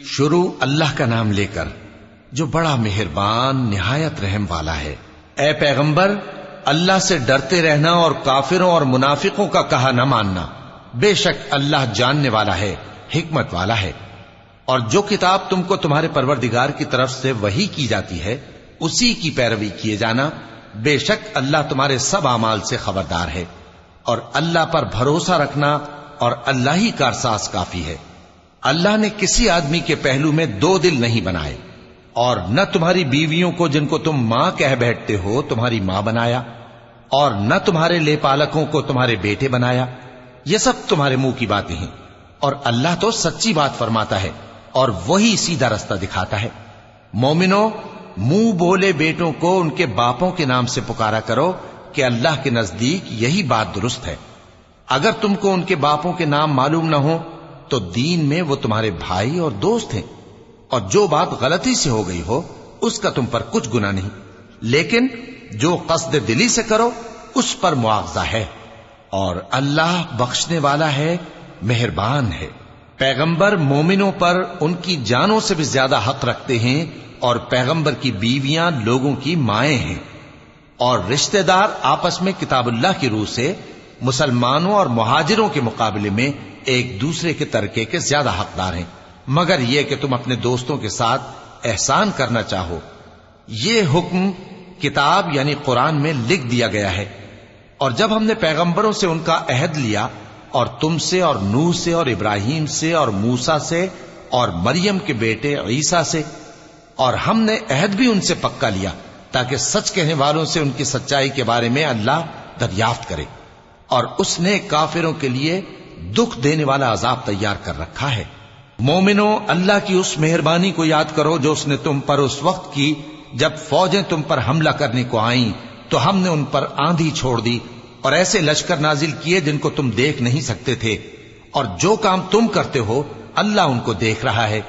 شروع اللہ کا نام لے کر جو بڑا مہربان نہایت رحم والا ہے۔ اے پیغمبر، اللہ سے ڈرتے رہنا اور کافروں اور منافقوں کا کہا نہ ماننا۔ بے شک اللہ جاننے والا ہے، حکمت والا ہے۔ اور جو کتاب تم کو تمہارے پروردگار کی طرف سے وحی کی جاتی ہے اسی کی پیروی کیے جانا۔ بے شک اللہ تمہارے سب اعمال سے خبردار ہے۔ اور اللہ پر بھروسہ رکھنا اور اللہ ہی کارساز کافی ہے۔ اللہ نے کسی آدمی کے پہلو میں دو دل نہیں بنائے، اور نہ تمہاری بیویوں کو جن کو تم ماں کہہ بیٹھتے ہو تمہاری ماں بنایا، اور نہ تمہارے لے پالکوں کو تمہارے بیٹے بنایا۔ یہ سب تمہارے منہ کی باتیں ہیں، اور اللہ تو سچی بات فرماتا ہے اور وہی سیدھا رستہ دکھاتا ہے۔ مومنو، منہ بولے بیٹوں کو ان کے باپوں کے نام سے پکارا کرو کہ اللہ کے نزدیک یہی بات درست ہے۔ اگر تم کو ان کے باپوں کے نام معلوم نہ ہو تو دین میں وہ تمہارے بھائی اور دوست ہیں، اور جو بات غلطی سے ہو گئی ہو اس کا تم پر کچھ گناہ نہیں، لیکن جو قصد دلی سے کرو اس پر مواخذہ ہے، اور اللہ بخشنے والا ہے، مہربان ہے۔ پیغمبر مومنوں پر ان کی جانوں سے بھی زیادہ حق رکھتے ہیں، اور پیغمبر کی بیویاں لوگوں کی مائیں ہیں، اور رشتہ دار آپس میں کتاب اللہ کی روح سے مسلمانوں اور مہاجروں کے مقابلے میں ایک دوسرے کے ترکے کے زیادہ حقدار ہیں، مگر یہ کہ تم اپنے دوستوں کے ساتھ احسان کرنا چاہو۔ یہ حکم کتاب یعنی قرآن میں لکھ دیا گیا ہے۔ اور جب ہم نے پیغمبروں سے ان کا عہد لیا، اور تم سے اور نوح سے اور ابراہیم سے اور موسیٰ سے اور مریم کے بیٹے عیسیٰ سے، اور ہم نے عہد بھی ان سے پکا لیا تاکہ سچ کہنے والوں سے ان کی سچائی کے بارے میں اللہ دریافت کرے، اور اس نے کافروں کے لیے دکھ دینے والا عذاب تیار کر رکھا ہے۔ مومنو، اللہ کی اس مہربانی کو یاد کرو جو اس نے تم پر اس وقت کی جب فوجیں تم پر حملہ کرنے کو آئیں تو ہم نے ان پر آندھی چھوڑ دی اور ایسے لشکر نازل کیے جن کو تم دیکھ نہیں سکتے تھے، اور جو کام تم کرتے ہو اللہ ان کو دیکھ رہا ہے۔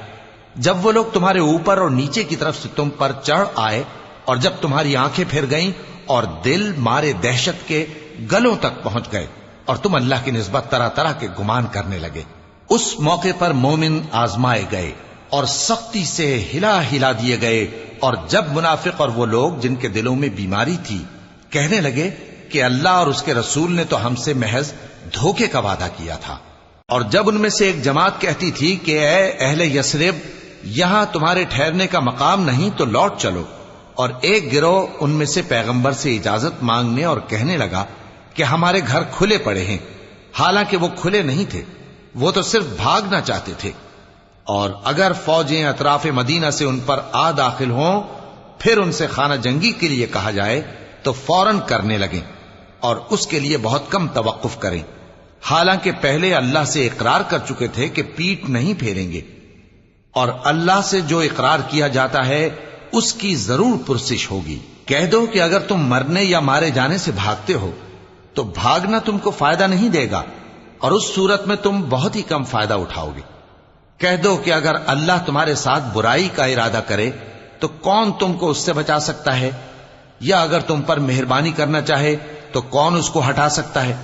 جب وہ لوگ تمہارے اوپر اور نیچے کی طرف سے تم پر چڑھ آئے، اور جب تمہاری آنکھیں پھر گئیں اور دل مارے دہشت کے گلوں تک پہنچ گئے، اور تم اللہ کی نسبت طرح طرح کے گمان کرنے لگے، اس موقع پر مومن آزمائے گئے اور سختی سے ہلا ہلا دیے گئے۔ اور جب منافق اور وہ لوگ جن کے دلوں میں بیماری تھی کہنے لگے کہ اللہ اور اس کے رسول نے تو ہم سے محض دھوکے کا وعدہ کیا تھا، اور جب ان میں سے ایک جماعت کہتی تھی کہ اے اہل یثرب، یہاں تمہارے ٹھہرنے کا مقام نہیں تو لوٹ چلو، اور ایک گروہ ان میں سے پیغمبر سے اجازت مانگنے اور کہنے لگا کہ ہمارے گھر کھلے پڑے ہیں، حالانکہ وہ کھلے نہیں تھے، وہ تو صرف بھاگنا چاہتے تھے۔ اور اگر فوجیں اطراف مدینہ سے ان پر آ داخل ہوں پھر ان سے خانہ جنگی کے لیے کہا جائے تو فوراً کرنے لگیں، اور اس کے لیے بہت کم توقف کریں، حالانکہ پہلے اللہ سے اقرار کر چکے تھے کہ پیٹ نہیں پھیریں گے، اور اللہ سے جو اقرار کیا جاتا ہے اس کی ضرور پرسش ہوگی۔ کہہ دو کہ اگر تم مرنے یا مارے جانے سے بھاگتے ہو تو بھاگنا تم کو فائدہ نہیں دے گا، اور اس صورت میں تم بہت ہی کم فائدہ اٹھاؤ گے۔ کہہ دو کہ اگر اللہ تمہارے ساتھ برائی کا ارادہ کرے تو کون تم کو اس سے بچا سکتا ہے، یا اگر تم پر مہربانی کرنا چاہے تو کون اس کو ہٹا سکتا ہے۔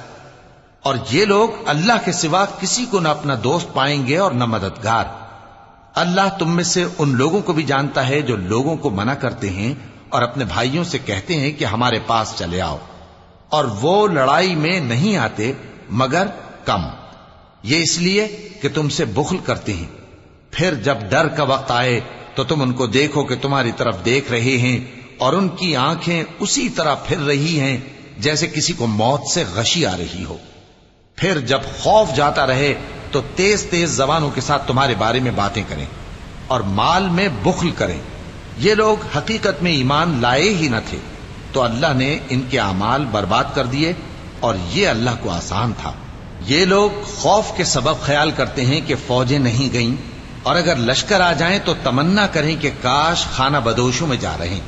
اور یہ لوگ اللہ کے سوا کسی کو نہ اپنا دوست پائیں گے اور نہ مددگار۔ اللہ تم میں سے ان لوگوں کو بھی جانتا ہے جو لوگوں کو منع کرتے ہیں اور اپنے بھائیوں سے کہتے ہیں کہ ہمارے پاس چلے آؤ، اور وہ لڑائی میں نہیں آتے مگر کم، یہ اس لیے کہ تم سے بخل کرتے ہیں۔ پھر جب ڈر کا وقت آئے تو تم ان کو دیکھو کہ تمہاری طرف دیکھ رہے ہیں، اور ان کی آنکھیں اسی طرح پھر رہی ہیں جیسے کسی کو موت سے غشی آ رہی ہو۔ پھر جب خوف جاتا رہے تو تیز تیز زبانوں کے ساتھ تمہارے بارے میں باتیں کریں اور مال میں بخل کریں۔ یہ لوگ حقیقت میں ایمان لائے ہی نہ تھے، تو اللہ نے ان کے اعمال برباد کر دیے، اور یہ اللہ کو آسان تھا۔ یہ لوگ خوف کے سبب خیال کرتے ہیں کہ فوجیں نہیں گئیں، اور اگر لشکر آ جائیں تو تمنا کریں کہ کاش خانہ بدوشوں میں جا رہے،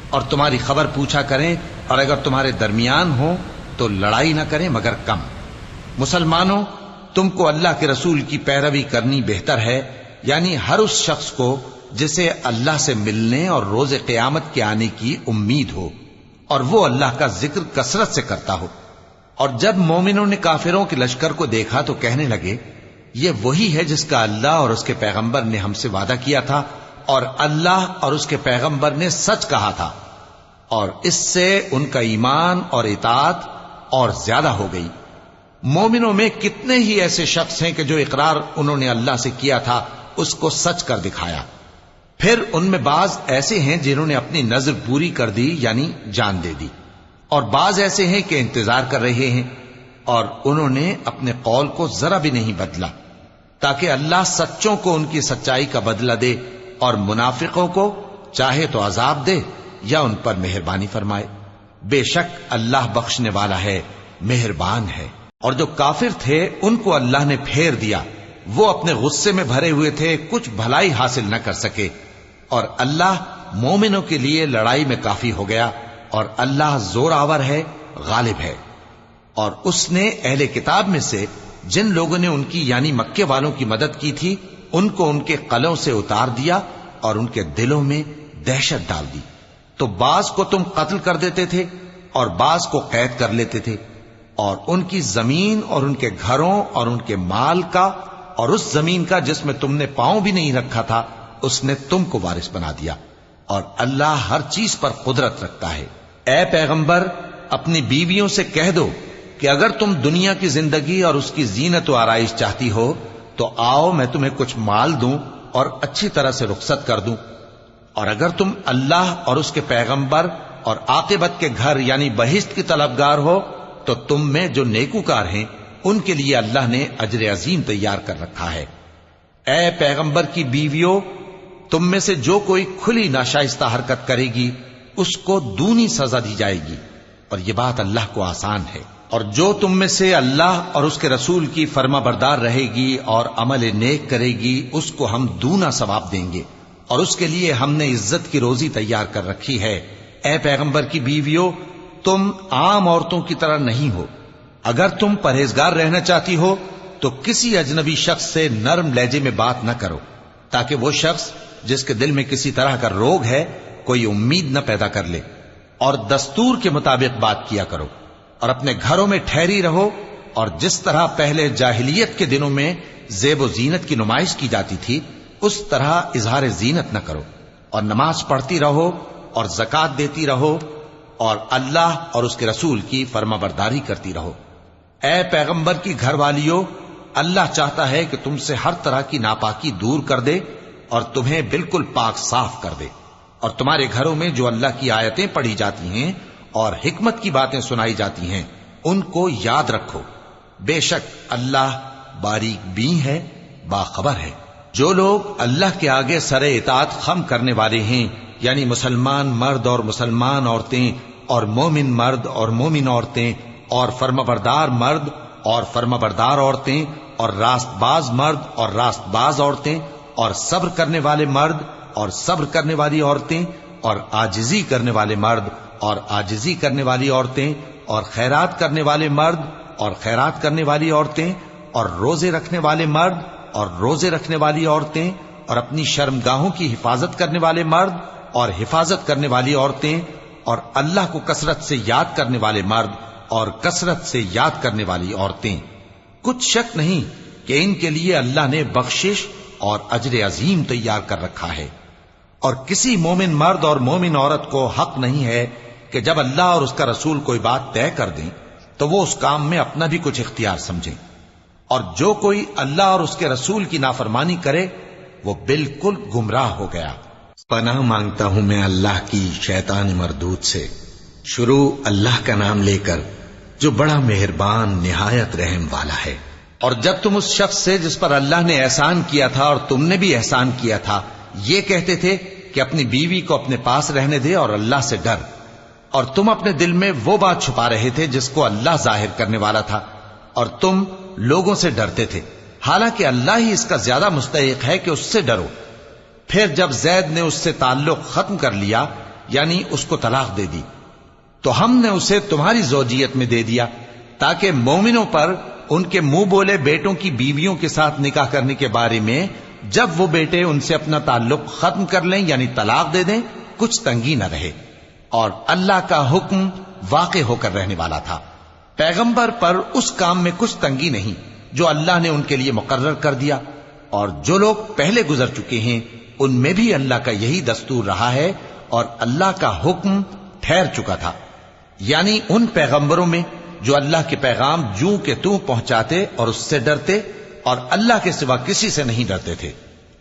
اور تمہاری خبر پوچھا کریں، اور اگر تمہارے درمیان ہو تو لڑائی نہ کریں مگر کم۔ مسلمانوں، تم کو اللہ کے رسول کی پیروی کرنی بہتر ہے، یعنی ہر اس شخص کو جسے اللہ سے ملنے اور روز قیامت کے آنے کی امید ہو، اور وہ اللہ کا ذکر کثرت سے کرتا ہو۔ اور جب مومنوں نے کافروں کے لشکر کو دیکھا تو کہنے لگے یہ وہی ہے جس کا اللہ اور اس کے پیغمبر نے ہم سے وعدہ کیا تھا، اور اللہ اور اس کے پیغمبر نے سچ کہا تھا، اور اس سے ان کا ایمان اور اطاعت اور زیادہ ہو گئی۔ مومنوں میں کتنے ہی ایسے شخص ہیں کہ جو اقرار انہوں نے اللہ سے کیا تھا اس کو سچ کر دکھایا۔ پھر ان میں بعض ایسے ہیں جنہوں نے اپنی نظر پوری کر دی، یعنی جان دے دی، اور بعض ایسے ہیں کہ انتظار کر رہے ہیں، اور انہوں نے اپنے قول کو ذرا بھی نہیں بدلا، تاکہ اللہ سچوں کو ان کی سچائی کا بدلہ دے اور منافقوں کو چاہے تو عذاب دے یا ان پر مہربانی فرمائے۔ بے شک اللہ بخشنے والا ہے، مہربان ہے۔ اور جو کافر تھے ان کو اللہ نے پھیر دیا، وہ اپنے غصے میں بھرے ہوئے تھے، کچھ بھلائی حاصل نہ کر سکے، اور اللہ مومنوں کے لیے لڑائی میں کافی ہو گیا، اور اللہ زور آور ہے، غالب ہے۔ اور اس نے اہل کتاب میں سے جن لوگوں نے ان کی یعنی مکے والوں کی مدد کی تھی ان کو ان کے قلعوں سے اتار دیا اور ان کے دلوں میں دہشت ڈال دی، تو بعض کو تم قتل کر دیتے تھے اور بعض کو قید کر لیتے تھے، اور ان کی زمین اور ان کے گھروں اور ان کے مال کا اور اس زمین کا جس میں تم نے پاؤں بھی نہیں رکھا تھا اس نے تم کو وارث بنا دیا، اور اللہ ہر چیز پر قدرت رکھتا ہے۔ اے پیغمبر، اپنی بیویوں سے کہہ دو کہ اگر تم دنیا کی زندگی اور اس کی زینت و آرائش چاہتی ہو تو آؤ میں تمہیں کچھ مال دوں اور اچھی طرح سے رخصت کر دوں، اور اگر تم اللہ اور اس کے پیغمبر اور عاقبت کے گھر یعنی بہشت کی طلبگار ہو تو تم میں جو نیکوکار ہیں ان کے لیے اللہ نے اجر عظیم تیار کر رکھا ہے۔ اے پیغمبر کی بیویوں، تم میں سے جو کوئی کھلی ناشائستہ حرکت کرے گی اس کو دونی سزا دی جائے گی، اور یہ بات اللہ کو آسان ہے۔ اور جو تم میں سے اللہ اور اس کے رسول کی فرما بردار رہے گی اور عمل نیک کرے گی اس کو ہم دونا ثواب دیں گے، اور اس کے لیے ہم نے عزت کی روزی تیار کر رکھی ہے۔ اے پیغمبر کی بیویوں، تم عام عورتوں کی طرح نہیں ہو۔ اگر تم پرہیزگار رہنا چاہتی ہو تو کسی اجنبی شخص سے نرم لہجے میں بات نہ کرو، تاکہ وہ شخص جس کے دل میں کسی طرح کا روگ ہے کوئی امید نہ پیدا کر لے، اور دستور کے مطابق بات کیا کرو، اور اپنے گھروں میں ٹھہری رہو، اور جس طرح پہلے جاہلیت کے دنوں میں زیب و زینت کی نمائش کی جاتی تھی اس طرح اظہار زینت نہ کرو، اور نماز پڑھتی رہو اور زکوٰۃ دیتی رہو، اور اللہ اور اس کے رسول کی فرما برداری کرتی رہو۔ اے پیغمبر کی گھر والیوں، اللہ چاہتا ہے کہ تم سے ہر طرح کی ناپاکی دور کر دے اور تمہیں بالکل پاک صاف کر دے، اور تمہارے گھروں میں جو اللہ کی آیتیں پڑھی جاتی ہیں اور حکمت کی باتیں سنائی جاتی ہیں ان کو یاد رکھو، بے شک اللہ باریک بین ہے، باخبر ہے۔ جو لوگ اللہ کے آگے سر اطاعت خم کرنے والے ہیں، یعنی مسلمان مرد اور مسلمان عورتیں اور مومن مرد اور مومن عورتیں اور فرمانبردار مرد اور فرمانبردار عورتیں اور راست باز مرد اور راست باز عورتیں اور صبر کرنے والے مرد اور صبر کرنے والی عورتیں اور عاجزی کرنے والے مرد اور عاجزی کرنے والی عورتیں اور خیرات کرنے والے مرد اور خیرات کرنے والی عورتیں اور روزے رکھنے والے مرد اور روزے رکھنے والی عورتیں اور اپنی شرمگاہوں کی حفاظت کرنے والے مرد اور حفاظت کرنے والی عورتیں اور اللہ کو کثرت سے یاد کرنے والے مرد اور کثرت سے یاد کرنے والی عورتیں۔ کچھ شک نہیں کہ ان کے لیے اللہ نے بخشش اور اجر عظیم تیار کر رکھا ہے۔ اور کسی مومن مرد اور مومن عورت کو حق نہیں ہے کہ جب اللہ اور اس کا رسول کوئی بات طے کر دیں تو وہ اس کام میں اپنا بھی کچھ اختیار سمجھیں، اور جو کوئی اللہ اور اس کے رسول کی نافرمانی کرے وہ بالکل گمراہ ہو گیا۔ پناہ مانگتا ہوں میں اللہ کی شیطان مردود سے۔ شروع اللہ کا نام لے کر جو بڑا مہربان نہایت رحم والا ہے۔ اور جب تم اس شخص سے جس پر اللہ نے احسان کیا تھا اور تم نے بھی احسان کیا تھا یہ کہتے تھے کہ اپنی بیوی کو اپنے پاس رہنے دے اور اللہ سے ڈر، اور تم اپنے دل میں وہ بات چھپا رہے تھے جس کو اللہ ظاہر کرنے والا تھا، اور تم لوگوں سے ڈرتے تھے، حالانکہ اللہ ہی اس کا زیادہ مستحق ہے کہ اس سے ڈرو۔ پھر جب زید نے اس سے تعلق ختم کر لیا یعنی اس کو طلاق دے دی تو ہم نے اسے تمہاری زوجیت میں دے دیا تاکہ مومنوں پر ان کے منہ بولے بیٹوں کی بیویوں کے ساتھ نکاح کرنے کے بارے میں جب وہ بیٹے ان سے اپنا تعلق ختم کر لیں یعنی طلاق دے دیں کچھ تنگی نہ رہے، اور اللہ کا حکم واقع ہو کر رہنے والا تھا۔ پیغمبر پر اس کام میں کچھ تنگی نہیں جو اللہ نے ان کے لیے مقرر کر دیا، اور جو لوگ پہلے گزر چکے ہیں ان میں بھی اللہ کا یہی دستور رہا ہے، اور اللہ کا حکم ٹھہر چکا تھا، یعنی ان پیغمبروں میں جو اللہ کے پیغام جوں کہ توں پہنچاتے اور اس سے ڈرتے، اور اللہ کے سوا کسی سے نہیں ڈرتے تھے،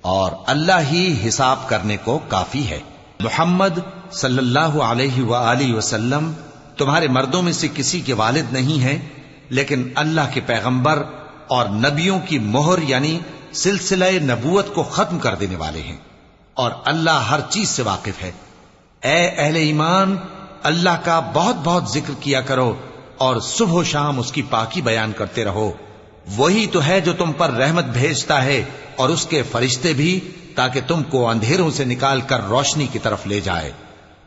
اور اللہ ہی حساب کرنے کو کافی ہے۔ محمد صلی اللہ علیہ وآلہ وسلم تمہارے مردوں میں سے کسی کے والد نہیں ہیں، لیکن اللہ کے پیغمبر اور نبیوں کی مہر یعنی سلسلہ نبوت کو ختم کر دینے والے ہیں، اور اللہ ہر چیز سے واقف ہے۔ اے اہل ایمان، اللہ کا بہت بہت ذکر کیا کرو اور صبح و شام اس کی پاکی بیان کرتے رہو، وہی تو ہے جو تم پر رحمت بھیجتا ہے اور اس کے فرشتے بھی، تاکہ تم کو اندھیروں سے نکال کر روشنی کی طرف لے جائے،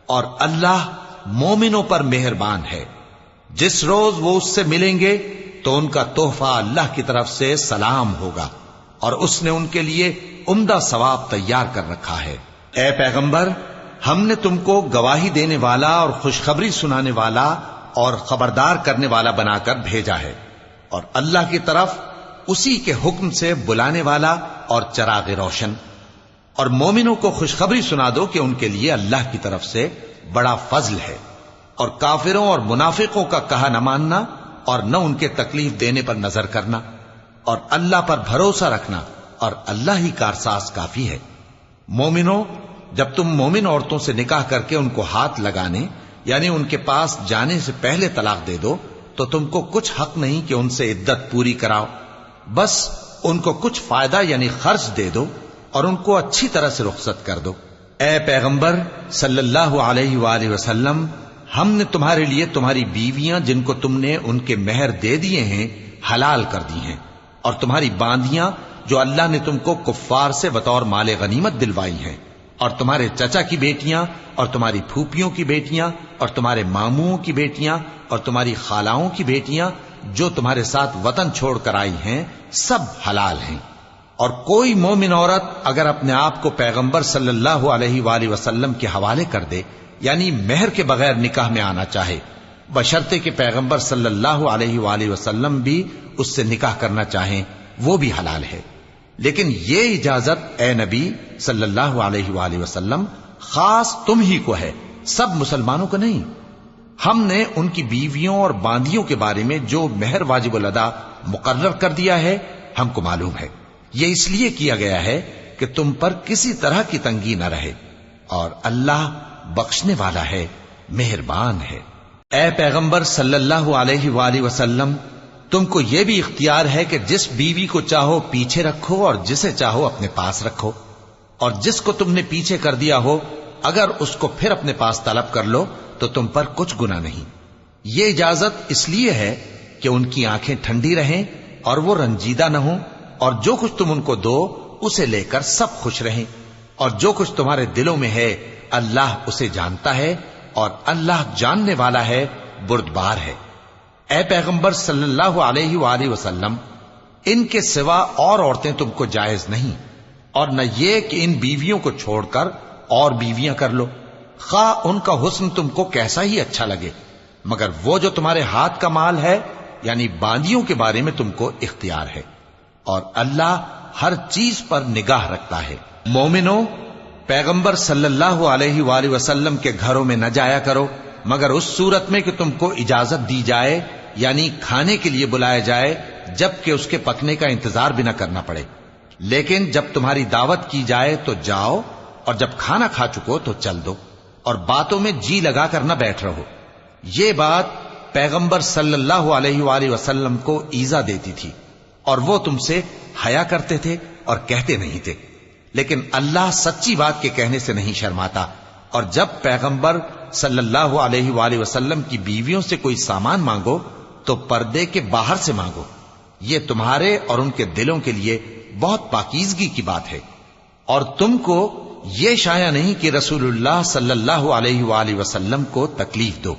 اور اللہ مومنوں پر مہربان ہے۔ جس روز وہ اس سے ملیں گے تو ان کا تحفہ اللہ کی طرف سے سلام ہوگا، اور اس نے ان کے لیے عمدہ ثواب تیار کر رکھا ہے۔ اے پیغمبر، ہم نے تم کو گواہی دینے والا اور خوشخبری سنانے والا اور خبردار کرنے والا بنا کر بھیجا ہے، اور اللہ کی طرف اسی کے حکم سے بلانے والا اور چراغ روشن۔ اور مومنوں کو خوشخبری سنا دو کہ ان کے لیے اللہ کی طرف سے بڑا فضل ہے، اور کافروں اور منافقوں کا کہا نہ ماننا اور نہ ان کے تکلیف دینے پر نظر کرنا، اور اللہ پر بھروسہ رکھنا، اور اللہ ہی کارساز کافی ہے۔ مومنوں، جب تم مومن عورتوں سے نکاح کر کے ان کو ہاتھ لگانے یعنی ان کے پاس جانے سے پہلے طلاق دے دو تو تم کو کچھ حق نہیں کہ ان سے عدت پوری کراؤ، بس ان کو کچھ فائدہ یعنی خرچ دے دو اور ان کو اچھی طرح سے رخصت کر دو۔ اے پیغمبر صلی اللہ علیہ وآلہ وسلم، ہم نے تمہارے لیے تمہاری بیویاں جن کو تم نے ان کے مہر دے دیے ہیں حلال کر دی ہیں، اور تمہاری باندیاں جو اللہ نے تم کو کفار سے بطور مال غنیمت دلوائی ہیں، اور تمہارے چچا کی بیٹیاں اور تمہاری پھوپھیوں کی بیٹیاں اور تمہارے ماموں کی بیٹیاں اور تمہاری خالاؤں کی بیٹیاں جو تمہارے ساتھ وطن چھوڑ کر آئی ہیں، سب حلال ہیں۔ اور کوئی مومن عورت اگر اپنے آپ کو پیغمبر صلی اللہ علیہ وآلہ وسلم کے حوالے کر دے یعنی مہر کے بغیر نکاح میں آنا چاہے، بشرطے کہ پیغمبر صلی اللہ علیہ وآلہ وسلم بھی اس سے نکاح کرنا چاہیں، وہ بھی حلال ہے۔ لیکن یہ اجازت اے نبی صلی اللہ علیہ وآلہ وسلم خاص تم ہی کو ہے، سب مسلمانوں کو نہیں۔ ہم نے ان کی بیویوں اور باندیوں کے بارے میں جو مہر واجب الادا مقرر کر دیا ہے ہم کو معلوم ہے، یہ اس لیے کیا گیا ہے کہ تم پر کسی طرح کی تنگی نہ رہے، اور اللہ بخشنے والا ہے، مہربان ہے۔ اے پیغمبر صلی اللہ علیہ وآلہ وسلم، تم کو یہ بھی اختیار ہے کہ جس بیوی کو چاہو پیچھے رکھو اور جسے چاہو اپنے پاس رکھو، اور جس کو تم نے پیچھے کر دیا ہو اگر اس کو پھر اپنے پاس طلب کر لو تو تم پر کچھ گناہ نہیں۔ یہ اجازت اس لیے ہے کہ ان کی آنکھیں ٹھنڈی رہیں اور وہ رنجیدہ نہ ہوں، اور جو کچھ تم ان کو دو اسے لے کر سب خوش رہیں، اور جو کچھ تمہارے دلوں میں ہے اللہ اسے جانتا ہے، اور اللہ جاننے والا ہے، بردبار ہے۔ اے پیغمبر صلی اللہ علیہ وآلہ وسلم، ان کے سوا اور عورتیں تم کو جائز نہیں، اور نہ یہ کہ ان بیویوں کو چھوڑ کر اور بیویاں کر لو، خواہ ان کا حسن تم کو کیسا ہی اچھا لگے، مگر وہ جو تمہارے ہاتھ کا مال ہے یعنی باندیوں کے بارے میں تم کو اختیار ہے، اور اللہ ہر چیز پر نگاہ رکھتا ہے۔ مومنوں، پیغمبر صلی اللہ علیہ وآلہ وسلم کے گھروں میں نہ جایا کرو مگر اس صورت میں کہ تم کو اجازت دی جائے، یعنی کھانے کے لیے بلایا جائے جبکہ اس کے پکنے کا انتظار بھی نہ کرنا پڑے، لیکن جب تمہاری دعوت کی جائے تو جاؤ، اور جب کھانا کھا چکو تو چل دو، اور باتوں میں جی لگا کر نہ بیٹھ رہو۔ یہ بات پیغمبر صلی اللہ علیہ وآلہ وسلم کو ایذا دیتی تھی، اور وہ تم سے حیا کرتے تھے اور کہتے نہیں تھے، لیکن اللہ سچی بات کے کہنے سے نہیں شرماتا، اور جب پیغمبر صلی اللہ علیہ وآلہ وسلم کی بیویوں سے کوئی سامان مانگو تو پردے کے باہر سے مانگو، یہ تمہارے اور ان کے دلوں کے لیے بہت پاکیزگی کی بات ہے۔ اور تم کو یہ شایع نہیں کہ رسول اللہ صلی اللہ علیہ وآلہ وسلم کو تکلیف دو،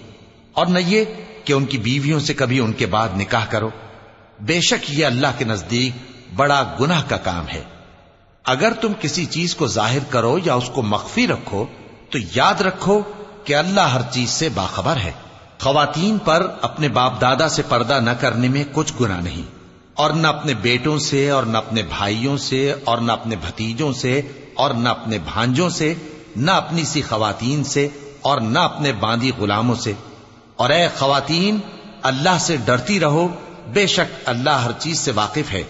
اور نہ یہ کہ ان کی بیویوں سے کبھی ان کے بعد نکاح کرو، بے شک یہ اللہ کے نزدیک بڑا گناہ کا کام ہے۔ اگر تم کسی چیز کو ظاہر کرو یا اس کو مخفی رکھو تو یاد رکھو کہ اللہ ہر چیز سے باخبر ہے۔ خواتین پر اپنے باپ دادا سے پردہ نہ کرنے میں کچھ گناہ نہیں، اور نہ اپنے بیٹوں سے اور نہ اپنے بھائیوں سے اور نہ اپنے بھتیجوں سے اور نہ اپنے بھانجوں سے، نہ اپنی سی خواتین سے اور نہ اپنے باندی غلاموں سے۔ اور اے خواتین، اللہ سے ڈرتی رہو، بے شک اللہ ہر چیز سے واقف ہے۔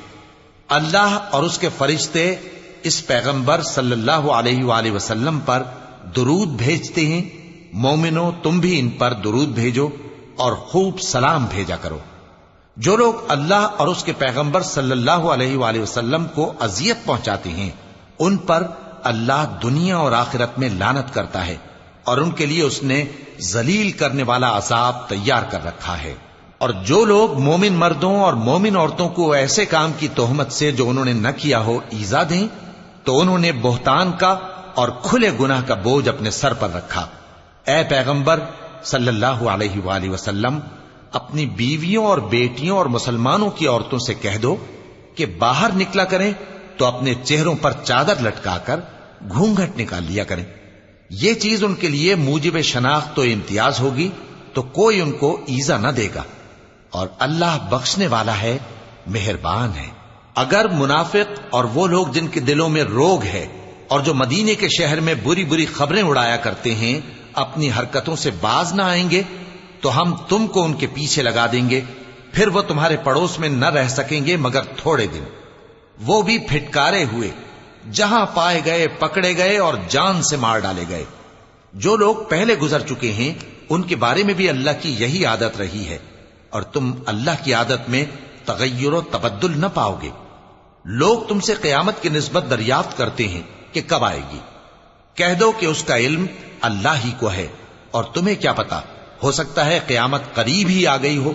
اللہ اور اس کے فرشتے اس پیغمبر صلی اللہ علیہ وآلہ وسلم پر درود بھیجتے ہیں۔ مومنو، تم بھی ان پر درود بھیجو اور خوب سلام بھیجا کرو۔ جو لوگ اللہ اور اس کے پیغمبر صلی اللہ علیہ وآلہ وسلم کو اذیت پہنچاتے ہیں، ان پر اللہ دنیا اور آخرت میں لعنت کرتا ہے، اور ان کے لیے اس نے ذلیل کرنے والا عذاب تیار کر رکھا ہے۔ اور جو لوگ مومن مردوں اور مومن عورتوں کو ایسے کام کی تہمت سے جو انہوں نے نہ کیا ہو ایذا دیں، تو انہوں نے بہتان کا اور کھلے گناہ کا بوجھ اپنے سر پر رکھا۔ اے پیغمبر صلی اللہ علیہ وآلہ وسلم، اپنی بیویوں اور بیٹیوں اور مسلمانوں کی عورتوں سے کہہ دو کہ باہر نکلا کریں تو اپنے چہروں پر چادر لٹکا کر گھونگھٹ نکال لیا کریں۔ یہ چیز ان کے لیے موجب شناخت و امتیاز ہوگی، تو کوئی ان کو ایذا نہ دے گا، اور اللہ بخشنے والا ہے، مہربان ہے۔ اگر منافق اور وہ لوگ جن کے دلوں میں روگ ہے اور جو مدینے کے شہر میں بری بری خبریں اڑایا کرتے ہیں اپنی حرکتوں سے باز نہ آئیں گے تو ہم تم کو ان کے پیچھے لگا دیں گے، پھر وہ تمہارے پڑوس میں نہ رہ سکیں گے مگر تھوڑے دن، وہ بھی پھٹکارے ہوئے، جہاں پائے گئے پکڑے گئے اور جان سے مار ڈالے گئے۔ جو لوگ پہلے گزر چکے ہیں ان کے بارے میں بھی اللہ کی یہی عادت رہی ہے، اور تم اللہ کی عادت میں تغیر و تبدل نہ پاؤ گے۔ لوگ تم سے قیامت کی نسبت دریافت کرتے ہیں کہ کب آئے گی، کہہ دو کہ اس کا علم اللہ ہی کو ہے، اور تمہیں کیا پتا، ہو سکتا ہے قیامت قریب ہی آ گئی ہو۔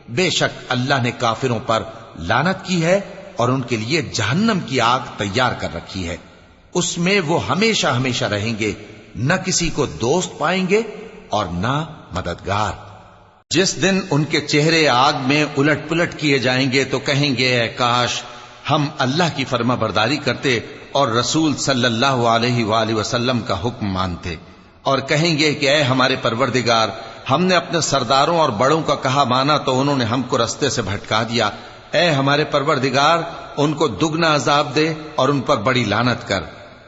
بے شک اللہ نے کافروں پر لعنت کی ہے اور ان کے لیے جہنم کی آگ تیار کر رکھی ہے، اس میں وہ ہمیشہ ہمیشہ رہیں گے، نہ کسی کو دوست پائیں گے اور نہ مددگار۔ جس دن ان کے چہرے آگ میں الٹ پلٹ کیے جائیں گے تو کہیں گے اے کاش ہم اللہ کی فرما برداری کرتے اور رسول صلی اللہ علیہ وآلہ وسلم کا حکم مانتے، اور کہیں گے کہ اے ہمارے پروردگار، ہم نے اپنے سرداروں اور بڑوں کا کہا مانا تو انہوں نے ہم کو رستے سے بھٹکا دیا۔ اے ہمارے پروردگار، ان کو دگنا عذاب دے اور ان پر بڑی لعنت کر۔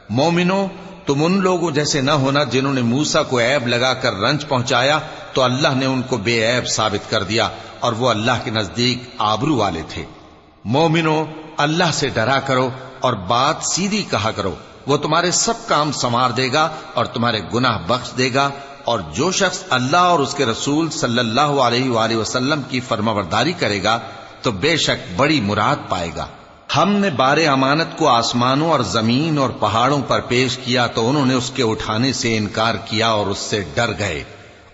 مومنو، تم ان لوگوں جیسے نہ ہونا جنہوں نے موسیٰ کو عیب لگا کر رنج پہنچایا تو اللہ نے ان کو بے عیب ثابت کر دیا، اور وہ اللہ کے نزدیک آبرو والے تھے۔ مومنو، اللہ سے ڈرا کرو اور بات سیدھی کہا کرو، وہ تمہارے سب کام سنوار دے گا اور تمہارے گناہ بخش دے گا، اور جو شخص اللہ اور اس کے رسول صلی اللہ علیہ وآلہ وسلم کی فرمانبرداری کرے گا تو بے شک بڑی مراد پائے گا۔ ہم نے بار امانت کو آسمانوں اور زمین اور پہاڑوں پر پیش کیا تو انہوں نے اس کے اٹھانے سے انکار کیا اور اس سے ڈر گئے،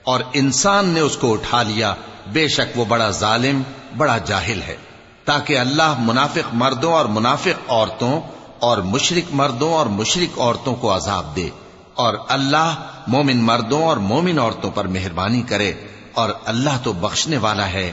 اور انسان نے اس کو اٹھا لیا، بے شک وہ بڑا ظالم، بڑا جاہل ہے۔ تاکہ اللہ منافق مردوں اور منافق عورتوں اور مشرک مردوں اور مشرک عورتوں کو عذاب دے، اور اللہ مومن مردوں اور مومن عورتوں پر مہربانی کرے، اور اللہ تو بخشنے والا ہے،